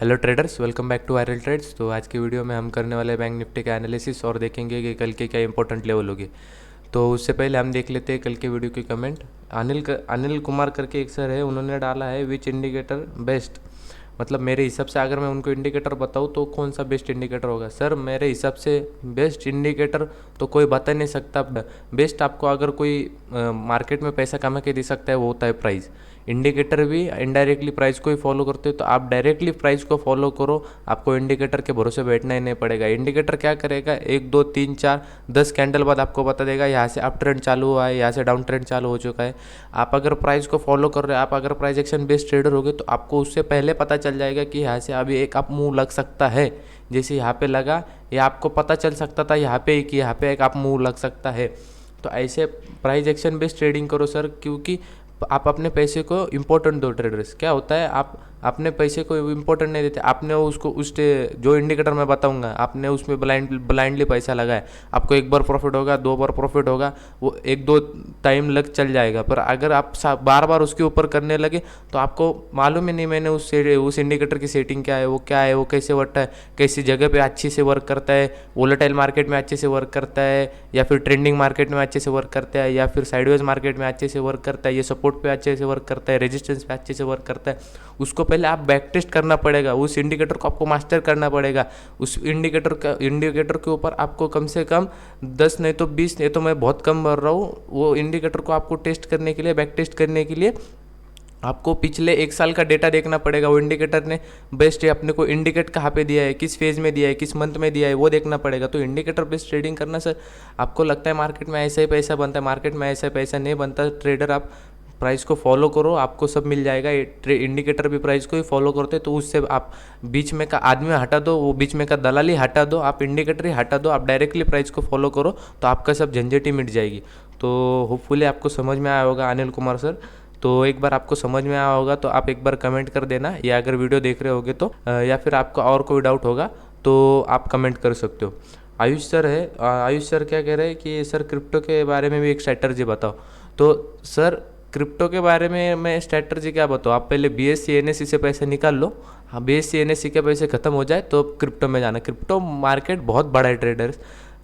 Hello traders, welcome back to viral trades. तो आज की वीडियो में हम करने वाले बैंक निफ्टी का एनालिसिस और देखेंगे कि कल के क्या इंपॉर्टेंट लेवल होगी। तो उससे पहले हम देख लेते हैं कल के वीडियो के कमेंट। अनिल कुमार करके एक सर है, उन्होंने डाला है विच इंडिकेटर बेस्ट। मतलब मेरे हिसाब से अगर मैं उनको इंडिकेटर बताऊँ तो कौन सा बेस्ट इंडिकेटर होगा। सर मेरे हिसाब से बेस्ट इंडिकेटर तो कोई बता नहीं सकता। बेस्ट आपको अगर कोई मार्केट में पैसा कमा के दे सकता है वो होता है प्राइस। इंडिकेटर भी इनडायरेक्टली प्राइस को ही फॉलो करते हो, तो आप डायरेक्टली प्राइस को फॉलो करो, आपको इंडिकेटर के भरोसे बैठना ही नहीं पड़ेगा। इंडिकेटर क्या करेगा, 1 2 3 4 10 कैंडल बाद आपको बता देगा यहाँ से अप ट्रेंड चालू हुआ है, यहाँ से डाउन ट्रेंड चालू हो चुका है। आप अगर प्राइस को फॉलो कर रहे हो, आप अगर प्राइस एक्शन बेस्ड ट्रेडर होगे तो आपको उससे पहले पता चल जाएगा कि यहाँ से अभी एक अप मूव लग सकता है। जैसे यहाँ पे लगा, या आपको पता चल सकता था यहाँ पे कि यहाँ पे एक अप मूव लग सकता है। तो ऐसे प्राइस एक्शन बेस्ड ट्रेडिंग करो सर, क्योंकि आप अपने पैसे को इम्पोर्टेंट दो। ट्रेडर्स क्या होता है, आप अपने पैसे को इम्पोर्टेंट नहीं देते। आपने उसको जो इंडिकेटर मैं बताऊंगा, आपने उसमें ब्लाइंडली पैसा लगाया, आपको एक बार प्रॉफिट होगा, 2 बार प्रॉफिट होगा, वो 1 2 टाइम लग चल जाएगा। पर अगर आप बार बार उसके ऊपर करने लगे तो आपको मालूम ही नहीं मैंने उस इंडिकेटर की सेटिंग क्या है, वो कैसे वर्कता है, कैसी जगह पे अच्छे से वर्क करता है, वोलेटाइल मार्केट में अच्छे से वर्क करता है, या फिर ट्रेंडिंग मार्केट में अच्छे से वर्क करता है, या फिर साइडवेज मार्केट में अच्छे से वर्क करता है, ये सपोर्ट पे अच्छे से वर्क करता है, रेजिस्टेंस पे अच्छे से वर्क करता है। उसको पहले आप बैक टेस्ट करना पड़ेगा, उस इंडिकेटर को आपको मास्टर करना पड़ेगा। उस इंडिकेटर के ऊपर आपको कम से कम 10 नहीं तो 20, नहीं तो मैं बहुत कम बोल रहा हूँ, वो इंडिकेटर को आपको टेस्ट करने के लिए, बैक टेस्ट करने के लिए आपको पिछले 1 साल का डेटा देखना पड़ेगा। वो इंडिकेटर ने बेस्ट है अपने को इंडिकेट कहाँ पे दिया है, किस फेज में दिया है, किस मंथ में दिया है, वो देखना पड़ेगा। तो इंडिकेटर बेस्ड ट्रेडिंग करना सर, आपको लगता है मार्केट में ऐसा ही पैसा बनता है, मार्केट में ऐसा पैसा नहीं बनता। ट्रेडर आप प्राइस को फॉलो करो, आपको सब मिल जाएगा। इंडिकेटर भी प्राइस को ही फॉलो करते, तो उससे आप बीच में का आदमी हटा दो, वो बीच में का दलाली हटा दो, आप इंडिकेटर ही हटा दो, आप डायरेक्टली प्राइस को फॉलो करो, तो आपका सब झंझट ही मिट जाएगी। तो होपफुली आपको समझ में आया होगा अनिल कुमार सर। तो एक बार आपको समझ में आया होगा तो आप एक बार कमेंट कर देना, या अगर वीडियो देख रहे होगे तो या फिर आपका और कोई डाउट होगा तो आप कमेंट कर सकते हो। आयुष सर है, आयुष सर क्या कह रहे हैं कि सर क्रिप्टो के बारे में भी एक स्ट्रैटर्जी बताओ। तो सर क्रिप्टो के बारे में मैं स्ट्रैटर्जी क्या बताऊँ, आप पहले BSE NSE से पैसे निकाल लो। हाँ, BSE NSE के पैसे ख़त्म हो जाए तो क्रिप्टो में जाना। क्रिप्टो मार्केट बहुत बड़ा है ट्रेडर्स।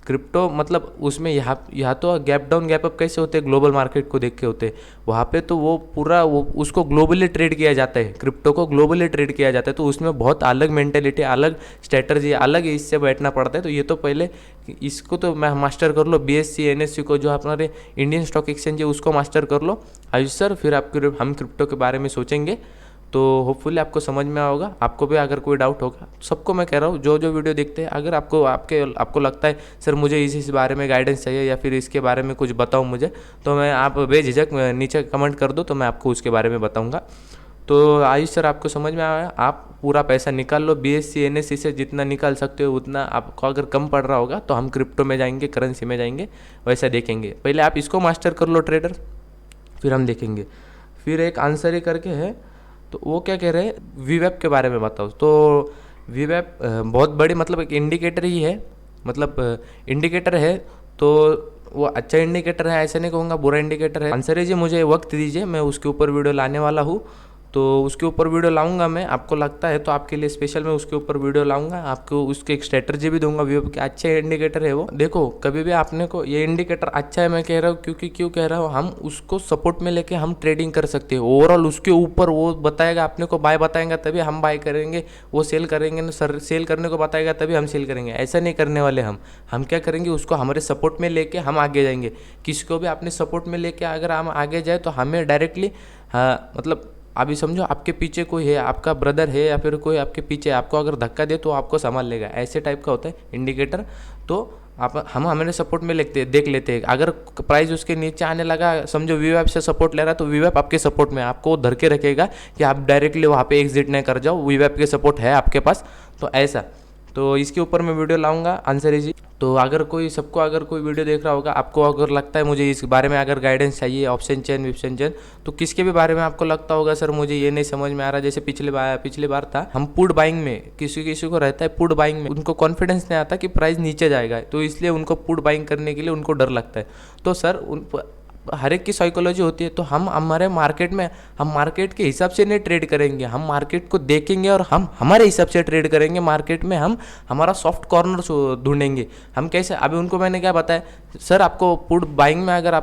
क्रिप्टो मतलब उसमें यहाँ तो गैप डाउन गैप अप कैसे होते हैं, ग्लोबल मार्केट को देख के होते हैं। वहाँ पे तो वो पूरा वो उसको ग्लोबली ट्रेड किया जाता है, क्रिप्टो को ग्लोबली ट्रेड किया जाता है। तो उसमें बहुत अलग मेंटेलिटी, अलग स्ट्रेटर्जी, अलग इससे बैठना पड़ता है। तो ये तो पहले इसको तो मैं मास्टर कर लो, BSE NSE को, जो हमारे इंडियन स्टॉक एक्सचेंज है उसको मास्टर कर लो आयुष सर, फिर हम क्रिप्टो के बारे में सोचेंगे। तो होपफुली आपको समझ में आया होगा। आपको भी अगर कोई डाउट होगा, सबको मैं कह रहा हूँ जो वीडियो देखते हैं, अगर आपको लगता है सर मुझे इस बारे में गाइडेंस चाहिए या फिर इसके बारे में कुछ बताओ मुझे, तो मैं आप बेझिझक नीचे कमेंट कर दो, तो मैं आपको उसके बारे में बताऊँगा। तो आयुष सर आपको समझ में आया, आप पूरा पैसा निकाल लो BSE NSE से, जितना निकाल सकते हो उतना। आपको अगर कम पड़ रहा होगा तो हम क्रिप्टो में जाएंगे, करेंसी में जाएंगे, वैसा देखेंगे। पहले आप इसको मास्टर कर लो ट्रेडर, फिर हम देखेंगे। फिर एक आंसर ही करके है, तो वो क्या कह रहे हैं, VWAP के बारे में बताओ। तो VWAP बहुत बड़ी मतलब एक इंडिकेटर ही है, मतलब इंडिकेटर है, तो वो अच्छा इंडिकेटर है, ऐसा नहीं कहूँगा बुरा इंडिकेटर है। आंसर है जी, मुझे वक्त दीजिए, मैं उसके ऊपर वीडियो लाने वाला हूँ। तो उसके ऊपर वीडियो लाऊंगा मैं, आपको लगता है तो आपके लिए स्पेशल मैं उसके ऊपर वीडियो लाऊंगा, आपको उसके एक स्ट्रेटर्जी भी दूंगा। VWAP के अच्छे इंडिकेटर है वो। देखो कभी भी आपने को ये इंडिकेटर अच्छा है मैं कह रहा हूँ, क्योंकि क्यों कह रहा हूँ, हम उसको सपोर्ट में लेके हम ट्रेडिंग कर सकते हैं। ओवरऑल उसके ऊपर वो बताएगा, अपने को बाय बताएगा तभी हम बाय करेंगे, वो सेल करेंगे ना सर, सेल करने को बताएगा तभी हम सेल करेंगे, ऐसा नहीं करने वाले हम क्या करेंगे, उसको हमारे सपोर्ट में लेके हम आगे जाएंगे। किसी को भी अपने सपोर्ट में लेके अगर हम आगे जाए तो हमें डायरेक्टली, हाँ मतलब अभी समझो आपके पीछे कोई है, आपका ब्रदर है या फिर कोई आपके पीछे, आपको अगर धक्का दे तो आपको संभाल लेगा, ऐसे टाइप का होता है इंडिकेटर। तो हम हमारे सपोर्ट में देख लेते हैं। अगर प्राइस उसके नीचे आने लगा, समझो VWAP से सपोर्ट ले रहा है, तो VWAP आपके सपोर्ट में, आपको धर के रखेगा कि आप डायरेक्टली वहाँ पे एग्जिट नहीं कर जाओ, VWAP के सपोर्ट है आपके पास। तो ऐसा, तो इसके ऊपर मैं वीडियो लाऊंगा आंसर जी। तो अगर कोई वीडियो देख रहा होगा, आपको अगर लगता है मुझे इस बारे में अगर गाइडेंस चाहिए, ऑप्शन चेन विप्शन चेन, तो किसके भी बारे में आपको लगता होगा सर मुझे ये नहीं समझ में आ रहा, जैसे पिछली बार था, हम पुट बाइंग में, किसी को रहता है पुट बाइंग में, उनको कॉन्फिडेंस नहीं आता कि प्राइस नीचे जाएगा, तो इसलिए उनको पुट बाइंग करने के लिए उनको डर लगता है। तो सर हर एक की साइकोलॉजी होती है। तो हम हमारे मार्केट में हम मार्केट के हिसाब से नहीं ट्रेड करेंगे, हम मार्केट को देखेंगे और हम हमारे हिसाब से ट्रेड करेंगे। मार्केट में हम हमारा सॉफ्ट कॉर्नर ढूंढेंगे। हम कैसे, अभी उनको मैंने क्या बताया, सर आपको पुट बाइंग में अगर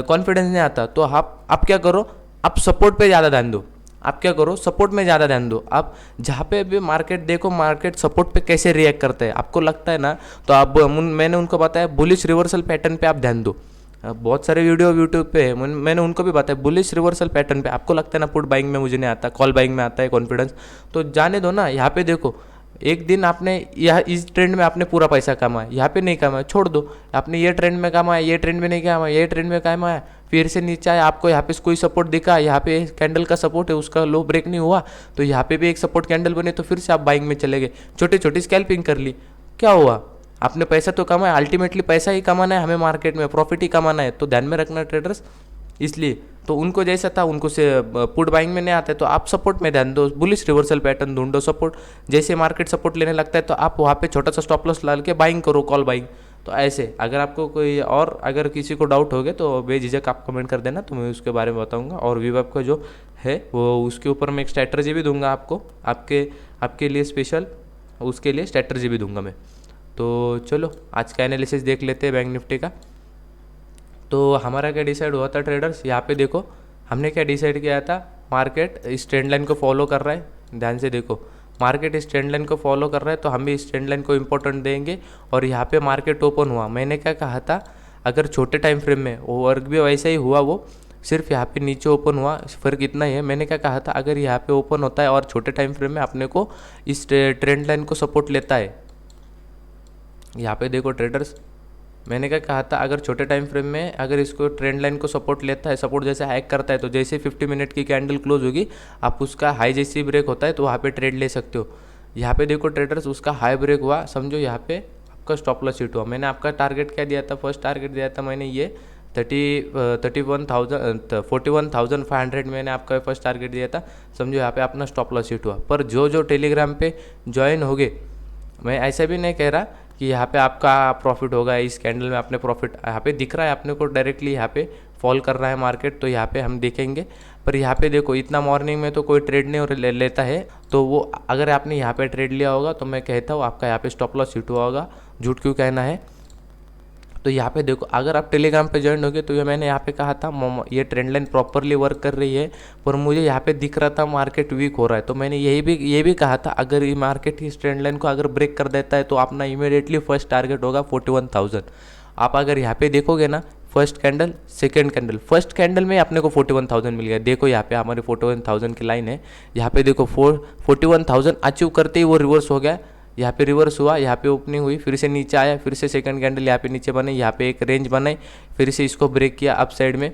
कॉन्फिडेंस नहीं आता तो आप क्या करो, आप सपोर्ट पे ज़्यादा ध्यान दो। आप क्या करो, सपोर्ट में ज़्यादा ध्यान दो। आप जहाँ पे भी मार्केट देखो, मार्केट सपोर्ट पे कैसे रिएक्ट करता है आपको लगता है ना, तो आप मैंने उनको बताया बुलिश रिवर्सल पैटर्न पे आप ध्यान दो। बहुत सारे वीडियो यूट्यूब पे है, मैंने उनको भी बताया बुलिश रिवर्सल पैटर्न पे। आपको लगता है ना पुट बाइंग में मुझे नहीं आता, कॉल बाइंग में आता है कॉन्फिडेंस, तो जाने दो ना। यहाँ पे देखो, एक दिन आपने यह इस ट्रेंड में आपने पूरा पैसा कमाया, यहाँ पे नहीं कमाया, छोड़ दो। आपने ये ट्रेंड में कमाया, ये ट्रेंड में नहीं कमाया, ये ट्रेंड में कमाया, फिर से नीचे आया, आपको यहाँ पे कोई सपोर्ट दिखा, यहाँ पे कैंडल का सपोर्ट है, उसका लो ब्रेक नहीं हुआ, तो यहाँ पे भी एक सपोर्ट कैंडल बने, तो फिर से आप बाइंग में चले गए, छोटी छोटी स्कैल्पिंग कर ली, क्या हुआ? आपने पैसा तो कमाया। अल्टीमेटली पैसा ही कमाना है हमें, मार्केट में प्रॉफिट ही कमाना है, तो ध्यान में रखना ट्रेडर्स। इसलिए तो उनको जैसा था, उनको से पुट बाइंग में नहीं आते, तो आप सपोर्ट में ध्यान दो, बुलिश रिवर्सल पैटर्न ढूंढो, सपोर्ट। जैसे मार्केट सपोर्ट लेने लगता है तो आप वहाँ पे छोटा सा स्टॉप लॉस डाल के बाइंग करो, कॉल बाइंग। तो ऐसे अगर आपको कोई और अगर किसी को डाउट हो गया तो बेझिझक आप कमेंट कर देना, तो मैं उसके बारे में बताऊंगा। और वीवैप का जो है वो उसके ऊपर मैं एक स्ट्रैटेजी भी दूंगा आपको, आपके लिए स्पेशल, उसके लिए स्ट्रैटेजी भी दूंगा मैं। तो चलो आज का एनालिसिस देख लेते हैं बैंक निफ्टी का। तो हमारा क्या डिसाइड हुआ था ट्रेडर्स, यहाँ पे देखो हमने क्या डिसाइड किया था, मार्केट इस ट्रेंड लाइन को फॉलो कर रहा है, ध्यान से देखो, मार्केट इस ट्रेंड लाइन को फॉलो कर रहा है, तो हम भी इस ट्रेंड लाइन को इंपॉर्टेंट देंगे। और यहाँ पे मार्केट ओपन हुआ, मैंने क्या कहा था, अगर छोटे टाइम फ्रेम में वो वर्क भी वैसा ही हुआ, वो सिर्फ यहाँ पे नीचे ओपन हुआ, फ़र्क इतना ही है। मैंने क्या कहा था, अगर यहाँ पे ओपन होता है और छोटे टाइम फ्रेम में अपने को इस ट्रेंड लाइन को सपोर्ट लेता है, यहाँ पे देखो ट्रेडर्स, मैंने क्या कहा था, अगर छोटे टाइम फ्रेम में अगर इसको ट्रेंड लाइन को सपोर्ट लेता है, सपोर्ट जैसे हैक करता है, तो जैसे 50 मिनट की कैंडल क्लोज होगी, आप उसका हाई जैसे ब्रेक होता है तो वहाँ पे ट्रेड ले सकते हो। यहाँ पे देखो ट्रेडर्स, उसका हाई ब्रेक हुआ, समझो यहाँ पे आपका स्टॉप लॉस हिट हुआ। मैंने आपका टारगेट क्या दिया था, फर्स्ट टारगेट दिया था मैंने ये 41,500 मैंने आपका फर्स्ट टारगेट दिया था, समझो यहाँ पे अपना स्टॉप लॉस हिट हुआ। पर जो टेलीग्राम पे ज्वाइन हो गए, मैं ऐसा भी नहीं कह रहा कि यहाँ पे आपका प्रॉफिट होगा, इस कैंडल में आपने प्रॉफिट यहाँ पे दिख रहा है अपने को, डायरेक्टली यहाँ पे फॉल कर रहा है मार्केट, तो यहाँ पे हम देखेंगे। पर यहाँ पे देखो, इतना मॉर्निंग में तो कोई ट्रेड नहीं लेता है, तो वो अगर आपने यहाँ पे ट्रेड लिया होगा तो मैं कहता हूँ आपका यहाँ पे स्टॉप लॉस हिट हुआ होगा, झूठ क्यों कहना है। तो यहाँ पे देखो, अगर आप टेलीग्राम पे ज्वाइन हो गए, तो ये मैंने यहाँ पे कहा था ये ट्रेंड लाइन प्रॉपरली वर्क कर रही है, पर मुझे यहाँ पे दिख रहा था मार्केट वीक हो रहा है, तो मैंने ये भी कहा था, अगर ये मार्केट इस ट्रेंड लाइन को अगर ब्रेक कर देता है तो अपना इमीडिएटली फर्स्ट टारगेट होगा 41,000। आप अगर यहाँ पे देखोगे ना, first candle, second candle, first candle में अपने को 41,000 मिल गया। देखो यहाँ पे हमारी 41,000 की लाइन है, यहाँ पे देखो 41,000 अचीव करते ही वो रिवर्स हो गया, यहाँ पे रिवर्स हुआ, यहाँ पे ओपनिंग हुई, फिर से नीचे आया, फिर से सेकंड कैंडल यहाँ पे नीचे बने, यहाँ पे एक रेंज बनाई, फिर से इसको ब्रेक किया अप साइड में।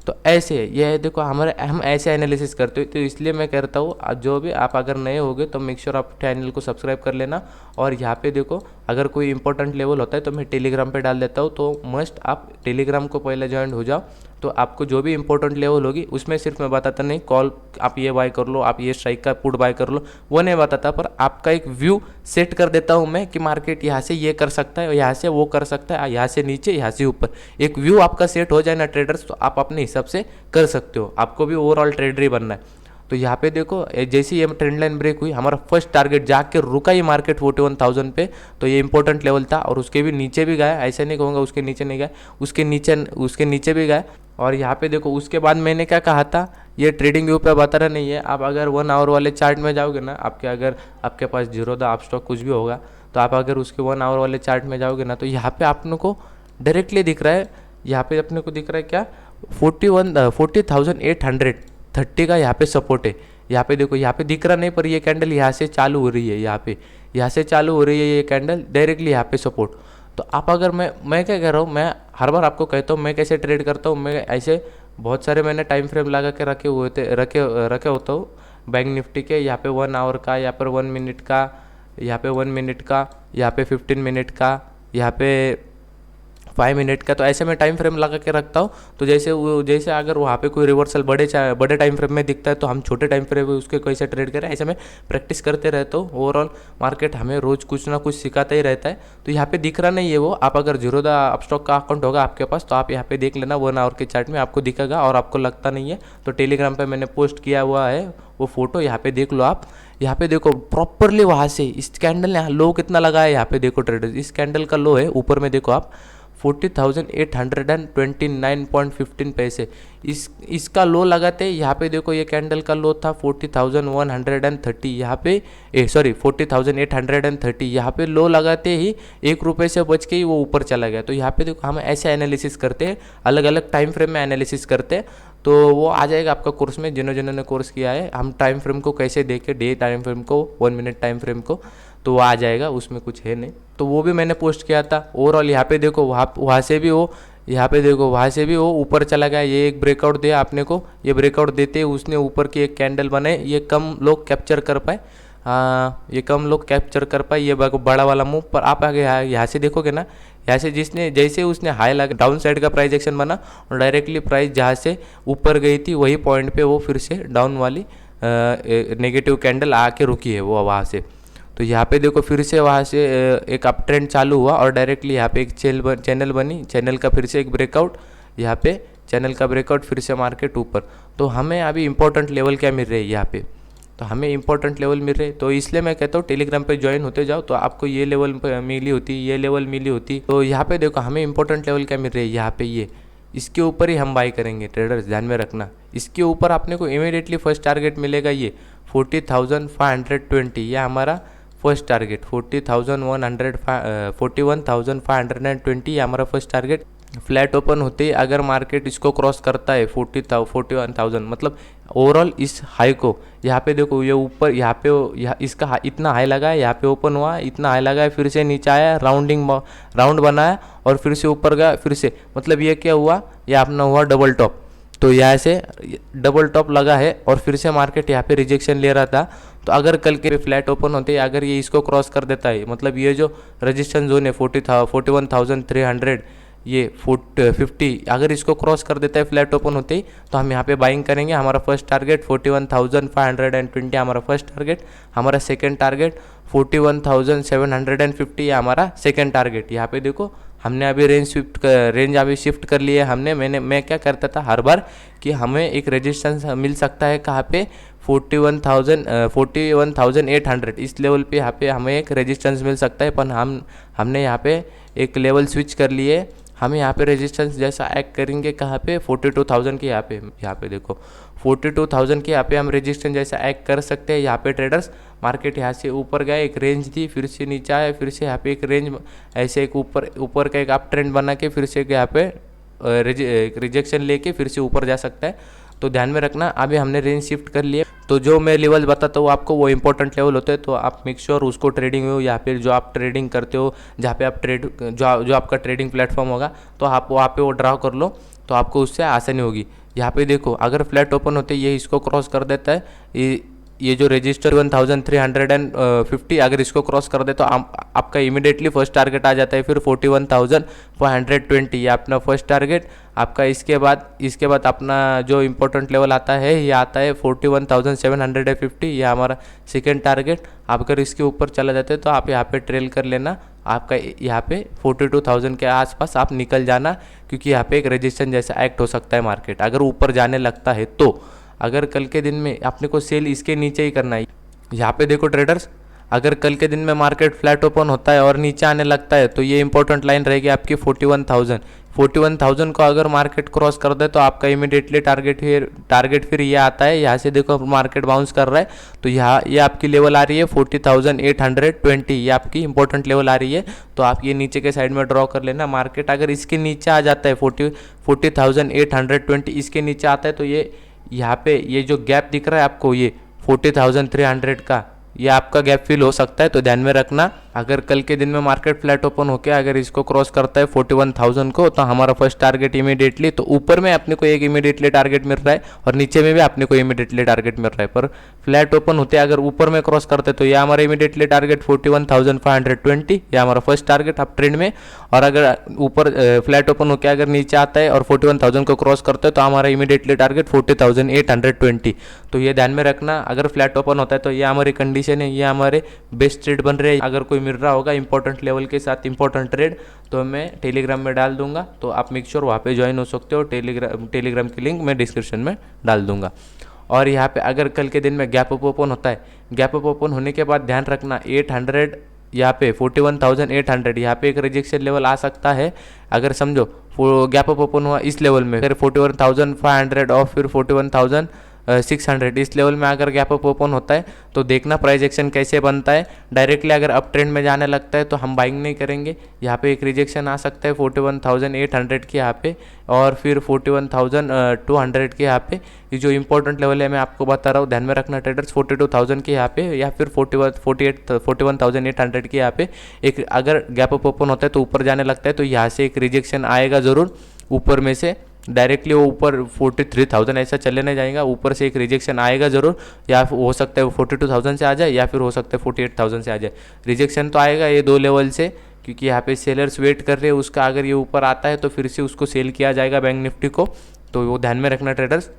तो ऐसे ये देखो हम ऐसे एनालिसिस करते हो, तो इसलिए मैं कहता हूँ जो भी आप अगर नए होगे तो मेक श्योर आप चैनल को सब्सक्राइब कर लेना। और यहाँ पे देखो, अगर कोई इंपॉर्टेंट लेवल होता है तो मैं टेलीग्राम पे डाल देता हूँ, तो मस्ट आप टेलीग्राम को पहले ज्वाइन हो जाओ, तो आपको जो भी इंपॉर्टेंट लेवल होगी उसमें सिर्फ मैं बताता नहीं, कॉल आप ये बाय कर लो, आप ये स्ट्राइक का पुट बाय कर लो, वो नहीं बताता, पर आपका एक व्यू सेट कर देता हूँ मैं कि मार्केट यहाँ से ये कर सकता है, यहाँ से वो कर सकता है, यहाँ से नीचे, यहाँ से ऊपर, एक व्यू आपका सेट हो जाए ना ट्रेडर्स, तो आप अपने हिसाब से कर सकते हो। आपको भी ओवरऑल ट्रेडर ही बनना है। तो यहाँ पे देखो, जैसे ये ट्रेंड लाइन ब्रेक हुई, हमारा फर्स्ट टारगेट जाके रुका ही मार्केट 41,000 पे, तो ये इंपॉर्टेंट लेवल था। और उसके भी नीचे भी गया, ऐसे नहीं कहूँगा उसके नीचे नहीं गया, उसके नीचे भी गया। और यहाँ पे देखो, उसके बाद मैंने क्या कहा था, ये ट्रेडिंग व्यू पे बता रहा नहीं है, आप अगर 1 आवर वाले चार्ट में जाओगे ना, अगर आपके पास जीरोधा आप स्टॉक कुछ भी होगा, तो आप अगर उसके 1 आवर वाले चार्ट में जाओगे ना, तो यहाँ पे आपने को डायरेक्टली दिख रहा है, यहाँ पे अपने को दिख रहा है क्या, 40,830 का यहाँ पे सपोर्ट है। यहाँ पे देखो, यहाँ पे दिख रहा नहीं, पर ये कैंडल यहाँ से चालू हो रही है, यहाँ से चालू हो रही है ये कैंडल, डायरेक्टली यहाँ पे सपोर्ट। तो आप अगर मैं क्या कह रहा हूँ, मैं हर बार आपको कहता हूँ मैं कैसे ट्रेड करता हूँ। मैं ऐसे बहुत सारे मैंने टाइम फ्रेम लगा के रखे होता हूँ बैंक निफ्टी के, यहाँ पे 1 आवर का, यहाँ पर 1 मिनट का, यहाँ पे 1 मिनट का, यहाँ पे 15 मिनट का, यहाँ पे 5 मिनट का। तो ऐसे में टाइम फ्रेम लगा के रखता हूँ। तो जैसे अगर वहाँ पे कोई रिवर्सल बड़े टाइम फ्रेम में दिखता है तो हम छोटे टाइम फ्रेम में उसके कैसे ट्रेड करें, ऐसे में प्रैक्टिस करते रहता हूँ। ओवरऑल मार्केट हमें रोज़ कुछ ना कुछ सिखाता ही रहता है। तो यहाँ पे दिख रहा नहीं है वो, आप अगर जीरोधा अपस्टॉक का अकाउंट होगा आपके पास तो आप यहाँ पे देख लेना 1 आवर के चार्ट में आपको दिखेगा, और आपको लगता नहीं है तो टेलीग्राम पर मैंने पोस्ट किया हुआ है वो फोटो, यहाँ पे देख लो आप। यहाँ पे देखो प्रॉपरली वहाँ से इस कैंडल ने लो कितना लगा है, यहाँ पे देखो ट्रेडर्स, इस कैंडल का लो है ऊपर में देखो आप 40,829.15 पैसे, इसका लो लगाते यहाँ पे देखो ये कैंडल का लो था 40,130, यहाँ पे 40,830, यहाँ पे लो लगाते ही 1 रुपये से बच के ही वो ऊपर चला गया। तो यहाँ पे देखो हम ऐसे एनालिसिस करते हैं, अलग अलग टाइम फ्रेम में एनालिसिस करते हैं। तो वो आ जाएगा आपका कोर्स में, जिन्होंने कोर्स किया है, हम टाइम फ्रेम को कैसे देखें, डे टाइम फ्रेम को, 1 मिनट टाइम फ्रेम को, तो वो आ जाएगा, उसमें कुछ है नहीं। तो वो भी मैंने पोस्ट किया था। ओवरऑल यहाँ पे देखो वहाँ से भी वो, यहाँ पे देखो वहाँ से भी वो ऊपर चला गया। ये एक ब्रेकआउट दिया आपने को, ये ब्रेकआउट देते उसने ऊपर की एक कैंडल बनाए, ये कम लोग कैप्चर कर पाए, हाँ ये कम लोग कैप्चर कर पाए ये बड़ा वाला मूव। पर आप आगे यहाँ से देखोगे ना, यहाँ से जैसे उसने हाई लगा, डाउन साइड का प्राइस एक्शन बना और डायरेक्टली प्राइस जहाँ से ऊपर गई थी वही पॉइंट पे वो फिर से डाउन वाली नेगेटिव कैंडल आके रुकी है वो वहाँ से। तो यहाँ पे देखो फिर से वहाँ से एक अप ट्रेंड चालू हुआ और डायरेक्टली यहाँ पे एक चैनल बनी, चैनल का फिर से एक ब्रेकआउट, यहाँ पे चैनल का ब्रेकआउट, फिर से मार्केट ऊपर। तो हमें अभी इंपॉर्टेंट लेवल क्या मिल रही है यहाँ पे, तो हमें इंपॉर्टेंट लेवल मिल रहे, तो इसलिए मैं कहता हूँ टेलीग्राम पे ज्वाइन होते जाओ तो आपको ये लेवल मिली होती, ये लेवल मिली होती। तो यहाँ पे देखो हमें इंपॉर्टेंट लेवल क्या मिल रही है यहाँ पे, ये इसके ऊपर ही हम बाई करेंगे ट्रेडर्स, ध्यान में रखना। इसके ऊपर आपने को इमीडिएटली फर्स्ट टारगेट मिलेगा ये 40,520, ये हमारा फर्स्ट टारगेट 41,520, ये हमारा फर्स्ट टारगेट। फ्लैट ओपन होते ही अगर मार्केट इसको क्रॉस करता है 41,000, मतलब ओवरऑल इस हाई को, यहाँ पे देखो ये ऊपर, यहाँ पे इसका इतना हाई लगा है, यहाँ पे ओपन हुआ, इतना हाई लगा है, फिर से नीचे आया, राउंड बनाया और फिर से ऊपर गया, फिर से, मतलब ये क्या हुआ, ये अपना हुआ डबल टॉप। तो यहाँ से डबल टॉप लगा है और फिर से मार्केट यहाँ पे रिजेक्शन ले रहा था। तो अगर कल के फ्लैट ओपन होते हैं, अगर ये इसको क्रॉस कर देता है, मतलब ये जो रजिस्टेंस जोन है 41,300, ये 50, अगर इसको क्रॉस कर देता है फ्लैट ओपन होते ही, तो हम यहाँ पे बाइंग करेंगे। हमारा फर्स्ट टारगेट 41,520 हमारा फर्स्ट टारगेट, हमारा सेकंड टारगेट 41,750 हमारा सेकंड टारगेट। यहाँ पे देखो हमने अभी रेंज अभी शिफ्ट कर लिया है हमने। मैं क्या करता था हर बार कि हमें एक रेजिस्टेंस मिल सकता है कहाँ पे 41,800, इस लेवल पे यहाँ पे हमें एक रेजिस्टेंस मिल सकता है। पर हमने यहाँ पे एक लेवल स्विच कर लिए, हम यहाँ पे रेजिस्टेंस जैसा एक्ट करेंगे कहाँ पे 42,000 के, यहाँ पे देखो 42,000 के यहाँ पे हम रेजिस्टेंस जैसा एक्ट कर सकते हैं। यहाँ पे ट्रेडर्स मार्केट यहाँ से ऊपर गया, एक रेंज थी, फिर से नीचे आया, फिर से यहाँ पे एक रेंज, ऐसे एक ऊपर का एक अप ट्रेंड बना के फिर से यहाँ पे रिजेक्शन लेके फिर से ऊपर जा सकता है। तो ध्यान में रखना, अभी हमने रेंज शिफ्ट कर लिए। तो जो मैं लेवल बताता हूँ आपको वो इंपॉर्टेंट लेवल होते हैं, तो आप मेक श्योर उसको ट्रेडिंग हो या फिर जो आप ट्रेडिंग करते हो, जहाँ पे आप जो आपका ट्रेडिंग प्लेटफॉर्म होगा, तो आप वहाँ पे वो ड्रा कर लो, तो आपको उससे आसानी होगी। यहाँ पे देखो अगर फ्लैट ओपन होते ये इसको क्रॉस कर देता है, ये जो रजिस्टर 41,350 अगर इसको क्रॉस कर दे तो आपका इमीडिएटली फर्स्ट टारगेट आ जाता है फिर 41,420, ये अपना फर्स्ट टारगेट आपका। इसके बाद अपना जो इम्पोर्टेंट लेवल आता है ये आता है 41,750, ये हमारा सेकेंड टारगेट। आप अगर इसके ऊपर चला जाते हैं तो आप यहाँ पे ट्रेल कर लेना, आपका यहाँ पे 42,000 के आसपास आप निकल जाना, क्योंकि यहाँ पे एक रेजिस्टेंस जैसा एक्ट हो सकता है मार्केट अगर ऊपर जाने लगता है। तो अगर कल के दिन में आपने को सेल इसके नीचे ही करना है, यहाँ पे देखो ट्रेडर्स, अगर कल के दिन में मार्केट फ्लैट ओपन होता है और नीचे आने लगता है तो ये इंपॉर्टेंट लाइन रहेगी आपकी 41,000 को अगर मार्केट क्रॉस कर दे तो आपका इमीडिएटली टारगेट फिर ये आता है। यहाँ से देखो मार्केट बाउंस कर रहा है, तो यहाँ ये आपकी लेवल आ रही है 40,820, ये आपकी इंपॉर्टेंट लेवल आ रही है। तो आप ये नीचे के साइड में ड्रॉ कर लेना। मार्केट अगर इसके नीचे आ जाता है 40,820 इसके नीचे आता है तो ये यहाँ पे ये जो गैप दिख रहा है आपको, ये 40,300 का, ये आपका गैप फिल हो सकता है। तो ध्यान में रखना, अगर कल के दिन में मार्केट फ्लैट ओपन होकर अगर इसको क्रॉस करता है 41,000 को, तो हमारा फर्स्ट टारगेट इमीडिएटली, तो ऊपर में अपने को एक इमीडिएटली टारगेट मिल रहा है और नीचे में भी अपने को इमीडिएटली टारगेट मिल रहा है। पर फ्लैट ओपन होते अगर ऊपर में क्रॉस करते तो ये हमारा इमीडिएटली टारगेट 41,520, ये हमारा फर्स्ट टारगेट अप ट्रेंड में। और अगर ऊपर फ्लैट ओपन होकर अगर नीचे आता है और 41,000 को क्रॉस करता है तो हमारा इमीडिएटली टारगेट 40,820। तो ये ध्यान में रखना, अगर फ्लैट ओपन होता है तो ये हमारी कंडीशन है, ये हमारे बेस्ट ट्रेड बन रहे हैं। अगर कोई मिल रहा होगा इंपॉर्टेंट लेवल के साथ इंपॉर्टेंट ट्रेड तो मैं टेलीग्राम में डाल दूंगा, तो आप मेक श्योर वहाँ पे ज्वाइन हो सकते हो। टेलीग्राम की लिंक मैं डिस्क्रिप्शन में डाल दूंगा। और यहाँ पे अगर कल के दिन में गैप अप ओपन होता है, गैप अप ओपन होने के बाद ध्यान रखना 800 यहाँ पे 41,800 यहाँ पे एक रिजेक्शन लेवल आ सकता है। अगर समझो गैप अप ओपन हुआ इस लेवल में, फिर 41,500 और फिर 41,600 इस लेवल में अगर गैप अप ओपन होता है तो देखना प्राइस एक्शन कैसे बनता है। डायरेक्टली अगर अप ट्रेंड में जाने लगता है तो हम बाइंग नहीं करेंगे। यहाँ पे एक रिजेक्शन आ सकता है 41,800 के यहाँ पे और फिर 41,200 के यहाँ पे। ये जो इंपॉर्टेंट लेवल है मैं आपको बता रहा हूँ, ध्यान में रखना ट्रेडर्स। 42,000 के यहाँ पे या फिर 41,800 के यहाँ पे एक अगर गैप अप ओपन होता है तो ऊपर जाने लगता है तो यहाँ से एक रिजेक्शन आएगा ज़रूर ऊपर में से। डायरेक्टली वो ऊपर 43,000 ऐसा चले नहीं जाएगा, ऊपर से एक रिजेक्शन आएगा ज़रूर। या हो सकता है वो 42,000 से आ जाए या फिर हो सकता है 48,000 से आ जाए। रिजेक्शन तो आएगा ये दो लेवल से, क्योंकि यहाँ पे सेलर्स वेट कर रहे हैं उसका। अगर ये ऊपर आता है तो फिर से उसको सेल किया जाएगा बैंक निफ्टी को, तो वो ध्यान में रखना ट्रेडर्स।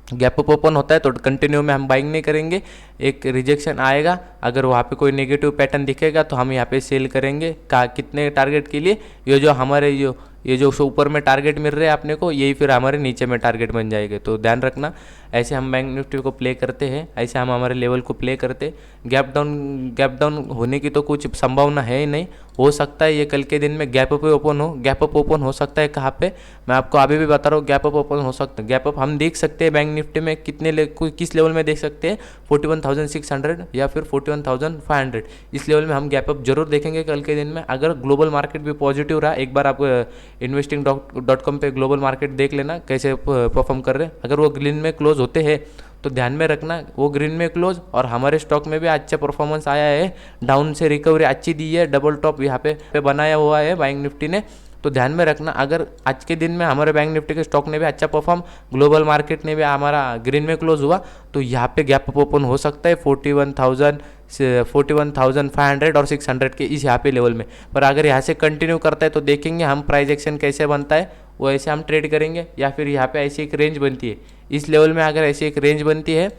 गैप अप ओपन होता है तो कंटिन्यू में हम बाइंग नहीं करेंगे, एक रिजेक्शन आएगा, अगर वहाँ पे कोई नेगेटिव पैटर्न दिखेगा तो हम यहाँ पे सेल करेंगे। कितने टारगेट के लिए, ये जो हमारे ये जो ऊपर में टारगेट मिल रहे हैं अपने को, यही फिर हमारे नीचे में टारगेट बन जाएंगे। तो ध्यान रखना, ऐसे हम बैंक निफ्टी को प्ले करते हैं, ऐसे हम हमारे लेवल को प्ले करते। गैप डाउन होने की तो कुछ संभावना है ही नहीं। हो सकता है ये कल के दिन में गैप अप ओपन हो। गैप अप ओपन हो सकता है कहाँ पे, मैं आपको अभी भी बता रहा हूँ। गैप अप ओपन हो सकता है, गैप अप हम देख सकते हैं बैंक निफ्टी में किस लेवल में देख सकते हैं, 41,600 या फिर 41,500 इस लेवल में हम गैप अप जरूर देखेंगे कल के दिन में। अगर ग्लोबल मार्केट भी पॉजिटिव रहा, एक बार आप investing.com पे ग्लोबल मार्केट देख लेना कैसे परफॉर्म कर रहे हैं। अगर वो ग्रीन में क्लोज होते हैं तो ध्यान में रखना वो ग्रीन में क्लोज, और हमारे स्टॉक में भी अच्छा परफॉर्मेंस आया है, डाउन से रिकवरी अच्छी दी है, डबल टॉप यहाँ पे बनाया हुआ है बैंक निफ्टी ने। तो ध्यान में रखना, अगर आज के दिन में हमारे बैंक निफ्टी के स्टॉक ने भी अच्छा परफॉर्म, ग्लोबल मार्केट ने भी हमारा ग्रीन में क्लोज हुआ, तो यहाँ पे गैप अप ओपन हो सकता है 41,500 और 600 के इस यहाँ पे लेवल में। पर अगर यहाँ से कंटिन्यू करता है तो देखेंगे हम प्राइस एक्शन कैसे बनता है, वो ऐसे हम ट्रेड करेंगे। या फिर यहाँ पे ऐसी एक रेंज बनती है इस लेवल में, अगर ऐसी एक रेंज बनती है,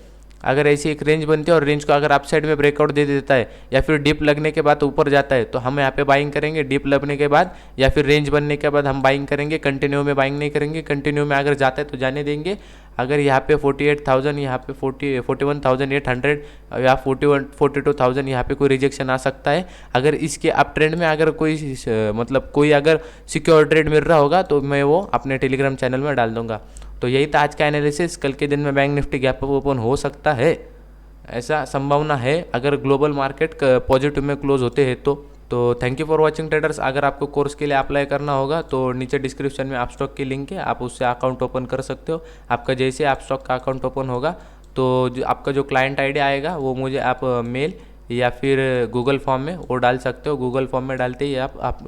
अगर ऐसी एक रेंज बनती है और रेंज को अगर अपसाइड में ब्रेकआउट दे देता है या फिर डिप लगने के बाद ऊपर जाता है तो हम यहाँ पे बाइंग करेंगे। डिप लगने के बाद या फिर रेंज बनने के बाद हम बाइंग करेंगे, कंटिन्यू में बाइंग नहीं करेंगे। कंटिन्यू में अगर जाता है तो जाने देंगे। अगर यहाँ पे 48,000, यहाँ पे 41,800 या 42,000 यहाँ पे कोई रिजेक्शन आ सकता है। अगर इसके अप ट्रेंड में अगर कोई मतलब कोई अगर सिक्योर ट्रेड मिल रहा होगा तो मैं वो अपने टेलीग्राम चैनल में डाल दूंगा। तो यही था आज का एनालिसिस। कल के दिन में bank Nifty gap up open हो सकता है, ऐसा संभावना है अगर ग्लोबल मार्केट पॉजिटिव में क्लोज होते हैं तो thank you for watching traders. अगर आपको कोर्स के लिए अप्लाई करना होगा तो नीचे डिस्क्रिप्शन में अपस्टॉक की लिंक है, आप उससे अकाउंट ओपन कर सकते हो। आपका जैसे अपस्टॉक का अकाउंट ओपन होगा तो आपका जो क्लाइंट आईडी आएगा वो मुझे आप मेल या फिर गूगल फॉर्म में वो डाल सकते हो। गूगल फॉर्म में डालते ही आप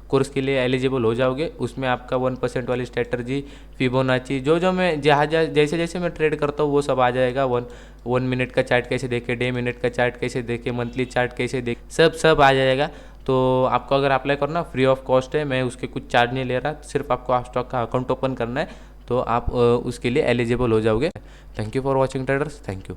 कोर्स के लिए एलिजिबल हो जाओगे। उसमें आपका 1% वाली स्ट्रेटजी, फिबोनाची, जो मैं जैसे जैसे मैं ट्रेड करता हूँ वो सब आ जाएगा। वन मिनट का चार्ट कैसे देखे, डे मिनट का चार्ट कैसे देखे, मंथली चार्ट कैसे देखे, सब आ जाएगा। तो आपको अगर अप्लाई करना फ्री ऑफ कॉस्ट है, मैं उसके कुछ चार्ज नहीं ले रहा, सिर्फ आपको अपस्टॉक का अकाउंट ओपन करना है तो आप उसके लिए एलिजिबल हो जाओगे। Thank you for watching traders, thank you.